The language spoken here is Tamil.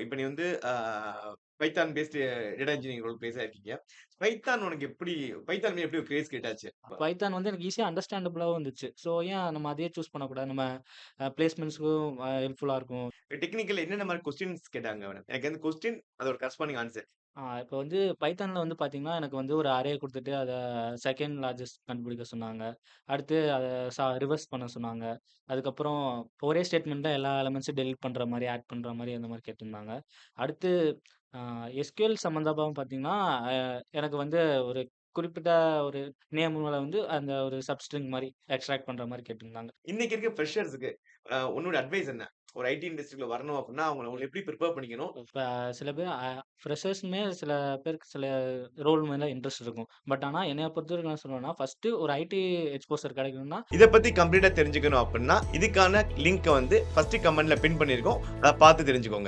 இப்ப நீ வந்து Python based data engineering role பேஸா இருக்கீங்க. பைத்தான் உனக்கு எப்படி பைத்தான் மேல எப்படி ஒரு கிரேஸ் கிரியேட் ஆச்சு? பைத்தான் வந்து எனக்கு ஈஸியா அண்டர்ஸ்டாண்டபிளாவும் இருந்துச்சு. ஸோ ஏன் நம்ம அதையே சூஸ் பண்ணக்கூடாது? நம்ம பிளேஸ்மெண்ட்ஸ்க்கும் ஹெல்ப்ஃபுல்லா இருக்கும். டெக்னிக்கல்ல என்னென்ன மாரி கொஸ்டின்ஸ் கேட்டாங்க அவன? எனக்கு வந்து கொஸ்டின் அதோட கரஸ்பாண்டிங் ஆன்சர். இப்ப வந்து பைத்தான்ல வந்து பார்த்தீங்கன்னா, எனக்கு வந்து ஒரு அரே குடுத்துட்டு, அத செகண்ட் லார்ஜஸ்ட் கண்டுபிடிக்க சொன்னாங்க. அடுத்து அத ரிவர்ஸ் பண்ண சொன்னாங்க. அதுக்கப்புறம் ஒரே ஸ்டேட்மெண்ட்ல எல்லா எலிமெண்ட்ஸும் டெலீட் பண்ற மாரி, ஆட் பண்ற மாரி அந்த மாரி கேட்டிருந்தாங்க. அடுத்து அ எஸ்கியூஎல் சம்மந்தமா பார்த்தீங்கன்னா, அ எனக்கு வந்து ஒரு குறிப்பிட்ட ஒரு நேம்ல வந்து அந்த ஒரு சப்ஸ்ட்ரிங் மாரி எக்ஸ்ட்ராக்ட் பண்ற மாரி கேட்டிருந்தாங்க. இன்னைக்கு இருக்க ஃப்ரெஷர்ஸ்க்கு உன்னோட அட்வைஸ் என்ன? ஒரு ஐடி இண்டஸ்ட்ரிக்குள்ள வரணும் அப்டின்னா, அவங்கள எப்படி பிரிப்பேர் பண்ணிக்கணும்? இப்ப சில பேர் ஃப்ரெஷர்ஸ்மே சில பேருக்கு சில ரோல் மேல இன்ட்ரெஸ்ட் இருக்கும். பட் ஆனா என்னைய பொறுத்தவரைக்கும் என்ன சொல்லுவேன்னா, ஃபர்ஸ்ட்டு ஒரு ஐடி எக்ஸ்போஷர் கிடைக்கணும்னா இத பத்தி கம்ப்ளீட்டா தெரிஞ்சுக்கணும் அப்டின்னா, இதுக்கான லிங்க்க வந்து ஃபர்ஸ்ட் கமெண்ட்ல பின் பண்ணியிருக்கோம். அத பார்த்து தெரிஞ்சுக்கோங்க.